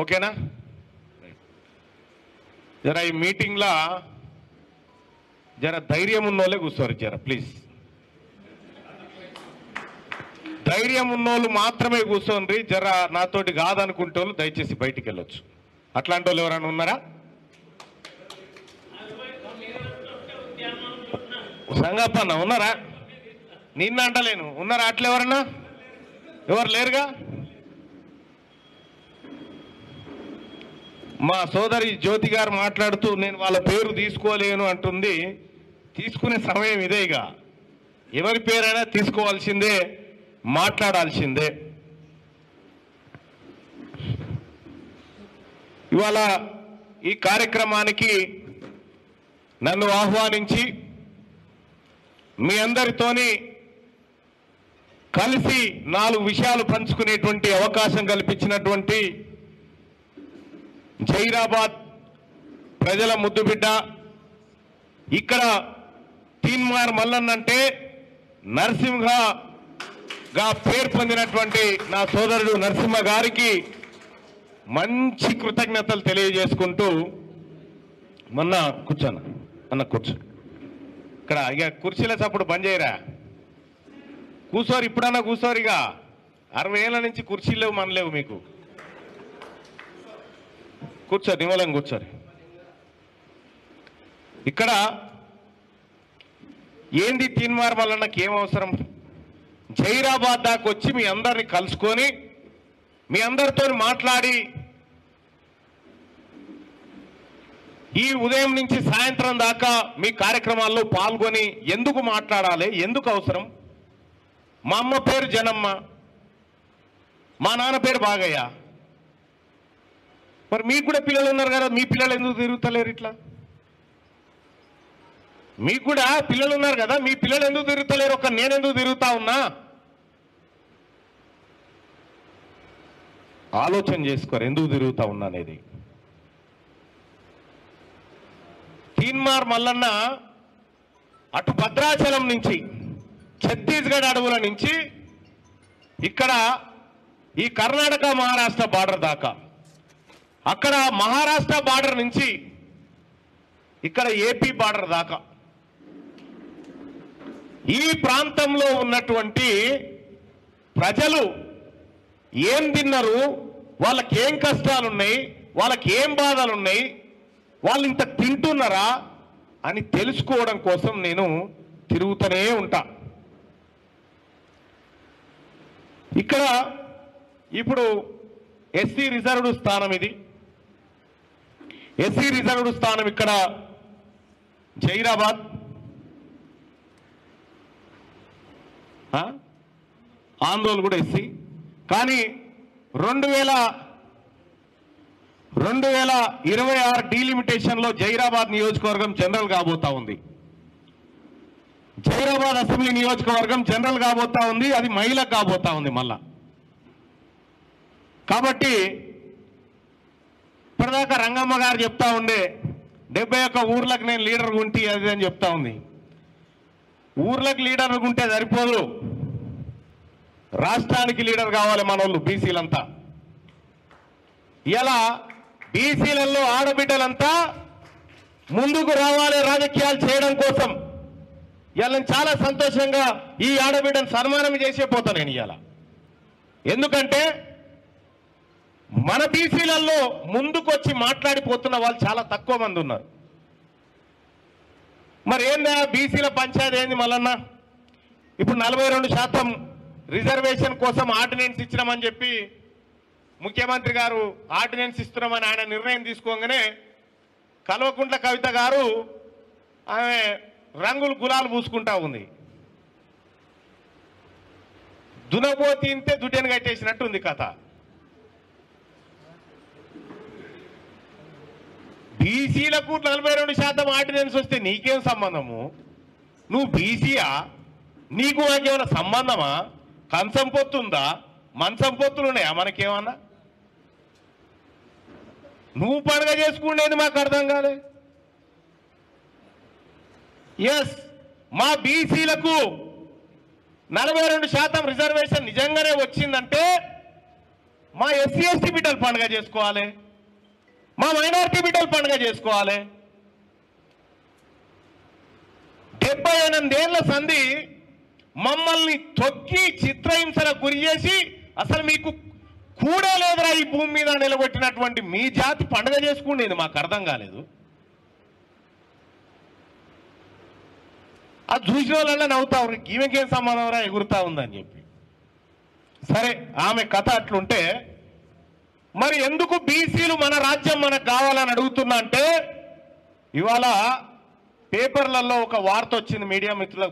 ఓకేనా? జర ఈ మీటింగ్లా జర ధైర్యం ఉన్నోళ్ళే కూర్చోరు. జర ప్లీజ్ ధైర్యం ఉన్నోళ్ళు మాత్రమే కూర్చోండి. జర నాతోటి కాదనుకుంటే వాళ్ళు దయచేసి బయటికి వెళ్ళొచ్చు. అట్లాంటి వాళ్ళు ఎవరైనా ఉన్నారా? సంగప్పన్న ఉన్నారా? నిన్న అంటలేను, ఉన్నారా అట్లా ఎవరన్నా? ఎవరు లేరుగా. మా సోదరి జ్యోతి గారు మాట్లాడుతూ నేను వాళ్ళ పేరు తీసుకోలేను అంటుంది. తీసుకునే సమయం ఇదేగా. ఎవరి పేరైనా తీసుకోవాల్సిందే, మాట్లాడాల్సిందే. ఇవాళ ఈ కార్యక్రమానికి నన్ను ఆహ్వానించి మీ అందరితోని కలిసి 4 విషయాలు పంచుకునేటువంటి అవకాశం కల్పించినటువంటి జైరాబాద్ ప్రజల ముద్దుబిడ్డ, ఇక్కడ తీన్మార్ మల్లన్న అంటే నరసింహగా పేరు పొందినటువంటి నా సోదరుడు నరసింహ గారికి మంచి కృతజ్ఞతలు తెలియజేసుకుంటూ, మొన్న కూర్చోను అన్న కూర్చో, ఇక్కడ ఇక కుర్చీల చప్పుడు బంద్ చేయరా, కూర్చోరు ఇప్పుడన్నా కూర్చోరు. ఇక 60 ఏళ్ళ నుంచి కుర్చీలు లేవు, మనలేవు మీకు. కూర్చోరు, నిమ్మలం కూర్చోరు. ఇక్కడ ఏంది తీన్మార్ మల్లన్నకి ఏం అవసరం? జైరాబాద్ దాకా వచ్చి మీ అందరిని కలుసుకొని మీ అందరితో మాట్లాడి ఈ ఉదయం నుంచి సాయంత్రం దాకా మీ కార్యక్రమాల్లో పాల్గొని ఎందుకు మాట్లాడాలి, ఎందుకు అవసరం? మా అమ్మ పేరు జనమ్మ, మా నాన్న పేరు బాగయ్య. మరి మీకు కూడా పిల్లలు ఉన్నారు కదా, మీ పిల్లలు ఎందుకు తిరుగుతలేరు ఇట్లా? మీకు కూడా పిల్లలు ఉన్నారు కదా, మీ పిల్లలు ఎందుకు తిరుగుతలేరు? ఒక నేను ఎందుకు తిరుగుతా ఉన్నా? ఆలోచన చేసుకోరు ఎందుకు తిరుగుతా ఉన్నా అనేది. తీన్మార్ మల్లన్న అటు భద్రాచలం నుంచి, ఛత్తీస్గఢ్ అడవుల నుంచి ఇక్కడ ఈ కర్ణాటక మహారాష్ట్ర బార్డర్ దాకా, అక్కడ మహారాష్ట్ర బార్డర్ నుంచి ఇక్కడ ఏపీ బార్డర్ దాకా ఈ ప్రాంతంలో ఉన్నటువంటి ప్రజలు ఏం తిన్నారు, వాళ్ళకి ఏం కష్టాలున్నాయి, వాళ్ళకి ఏం బాధలున్నాయి, వాళ్ళు ఇంత తింటున్నారా అని తెలుసుకోవడం కోసం నేను తిరుగుతూనే ఉంటా. ఇక్కడ ఇప్పుడు ఎస్సీ రిజర్వ్డ్ స్థానం, ఇది ఎస్సీ రిజర్వ్డ్ స్థానం ఇక్కడ జైరాబాద్. ఆందోళన కూడా ఎస్సీ. కానీ 2026 డీలిమిటేషన్లో జైరాబాద్ నియోజకవర్గం జనరల్ కాబోతా ఉంది. జైరాబాద్ అసెంబ్లీ నియోజకవర్గం జనరల్ కాబోతా ఉంది, అది మహిళకు కాబోతా ఉంది మళ్ళా. కాబట్టి ఇప్పటిదాకా రంగమ్మ గారు చెప్తా ఉండే 71 ఊర్లకు నేను లీడర్ ఉంటే అది అని చెప్తా ఉంది. ఊర్లకు లీడర్ ఉంటే సరిపోదు, రాష్ట్రానికి లీడర్ కావాలి మనోళ్ళు బీసీలంతా. ఇలా బీసీలలో ఆడబిడ్డలంతా ముందుకు రావాలి రాజకీయాలు చేయడం కోసం. ఇలా చాలా సంతోషంగా ఈ ఆడబిడ్డను సన్మానం చేసే పోతా నేను ఇవాళ. ఎందుకంటే మన బీసీలలో ముందుకొచ్చి మాట్లాడిపోతున్న వాళ్ళు చాలా తక్కువ మంది ఉన్నారు. మరి ఏందా బీసీల పంచాయతీ ఏంది మల్లన్న? ఇప్పుడు 42% రిజర్వేషన్ కోసం ఆర్డినెన్స్ ఇచ్చినామని చెప్పి ముఖ్యమంత్రి గారు ఆర్డినెన్స్ ఇస్తున్నామని ఆయన నిర్ణయం తీసుకోగానే కల్వకుంట్ల కవిత గారు ఆమె రంగులు గులాలు పూసుకుంటా ఉంది. దునబోతి ఇంతే దుడ్డెను కట్టేసినట్టు ఉంది కథ. బీసీలకు 42% ఆర్డినెన్స్ వస్తే నీకేం సంబంధము? నువ్వు బీసీయా? నీకు నాకేమైనా సంబంధమా? కంచం పొత్తుందా? మంచం పొత్తులు ఉన్నాయా మనకేమన్నా? నువ్వు పండుగ చేసుకునేది మాకు అర్థం కాలే. ఎస్, మా బీసీలకు 42% రిజర్వేషన్ నిజంగానే వచ్చిందంటే మా ఎస్సీ ఎస్టీ బిడ్డలు పండుగ చేసుకోవాలి, మా మైనారిటీ బిడ్డలు పండుగ చేసుకోవాలి. 78 ఏళ్ల సంధి మమ్మల్ని తొక్కి చిత్రహింసలకు గురి చేసి అసలు మీకు కూడా లేదురా ఈ భూమి మీద నిలబెట్టినటువంటి మీ జాతి పండుగ చేసుకుండేది మాకు అర్థం కాలేదు. అది చూసిన వాళ్ళ నవ్వుతా ఉన్నారు, ఈమెకేం సంబంధం రా ఎగురుతా ఉందని చెప్పి. సరే, ఆమె కథ అట్లుంటే మరి ఎందుకు బీసీలు మన రాజ్యం మనకు కావాలని అడుగుతున్నా అంటే, ఇవాళ పేపర్లలో ఒక వార్త వచ్చింది, మీడియా మిత్రులకు